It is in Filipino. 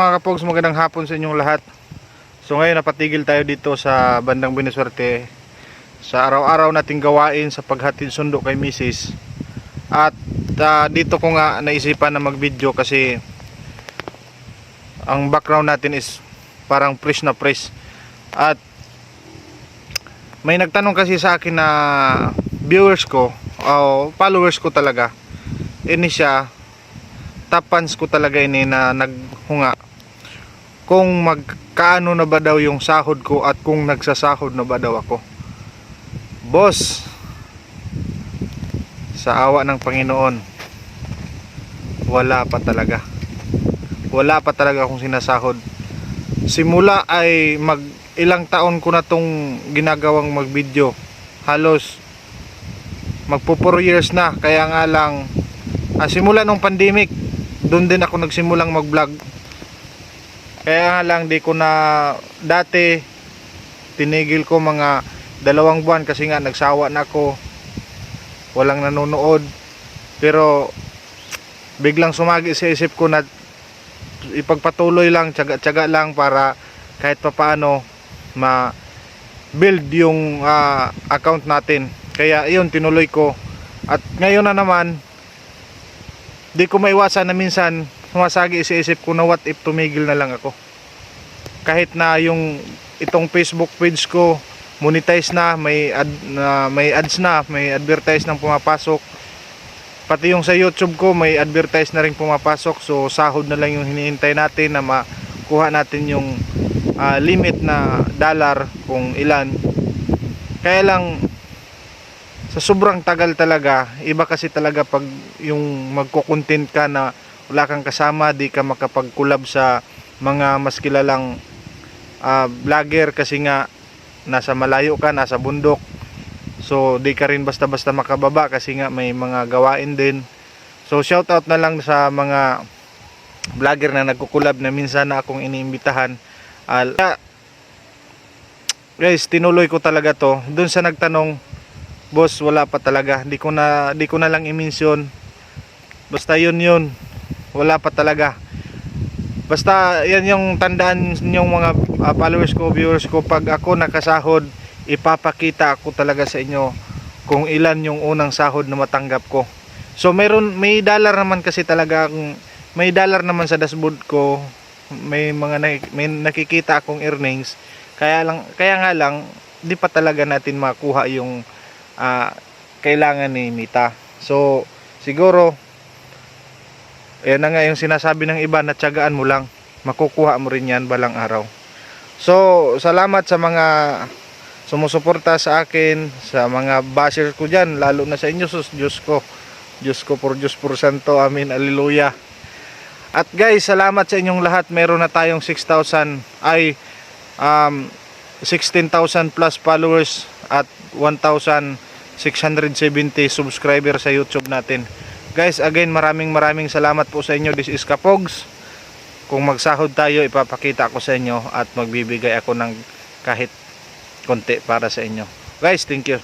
Mga kapogs, magandang hapon sa inyong lahat. So ngayon napatigil tayo dito sa bandang Buenoswerte sa araw-araw nating gawain sa paghatid sundo kay Mrs. At dito ko nga naisipan na mag-video kasi ang background natin is parang fresh na fresh. At may nagtanong kasi sa akin na viewers ko o followers ko talaga, ini siya top fans ko talaga ini na naghunga kung magkaano na ba daw yung sahod ko at kung nagsasahod na ba daw ako. Boss, sa awa ng Panginoon, wala pa talaga akong sinasahod. Simula ay ilang taon ko na tong ginagawang mag-video, halos magpo 4 years na. Kaya nga lang simula nung pandemic, doon din ako nagsimulang mag-vlog. Kaya nga lang di ko na, dati tinigil ko mga 2 buwan kasi nga nagsawa na ako, walang nanonood. Pero biglang sumagi sa isip ko na ipagpatuloy lang, tiyaga lang para kahit papaano ma-build yung account natin. Kaya iyon, tinuloy ko. At ngayon na naman, di ko maiwasan na minsan sumasagi sa isip ko na what if tumigil na lang ako. Kahit na yung itong Facebook page ko monetize na, may ads na, may advertise nang pumapasok. Pati yung sa YouTube ko may advertise na rin pumapasok. So sahod na lang yung hinihintay natin na makuha natin yung limit na dollar kung ilan. Kaya lang sa sobrang tagal talaga, iba kasi talaga pag yung magko-content ka na wala kang kasama, di ka makapag-collab sa mga mas kilalang vlogger kasi nga nasa malayo ka, nasa bundok. So di ka rin basta-basta makababa kasi nga may mga gawain din. So shout out na lang sa mga vlogger na nagko-collab na minsan na akong iniimbitahan. Guys, tinuloy ko talaga to. Doon sa nagtanong, boss, wala pa talaga. Di ko na lang i-mention. Basta yun. Wala pa talaga. Basta yan yung tandaan yung mga followers ko, viewers ko, pag ako nakasahod, ipapakita ako talaga sa inyo kung ilan yung unang sahod na matanggap ko. So may dollar naman kasi talaga, may dollar naman sa dashboard ko. May nakikita akong earnings. Kaya nga lang di pa talaga natin makuha yung kailangan ni Mita. So siguro yan na nga yung sinasabi ng iba na tiyagaan mo lang, makukuha mo rin yan balang araw. So salamat sa mga sumusuporta sa akin, sa mga bashers ko dyan, lalo na sa inyo. Diyos ko por santo, amin, alleluia. At guys, salamat sa inyong lahat. Meron na tayong 16,000 plus followers at 1,670 subscribers sa YouTube natin. Guys, again, maraming salamat po sa inyo. This is Kapogs. Kung magsahod tayo, ipapakita ko sa inyo at magbibigay ako ng kahit konti para sa inyo. Guys, thank you.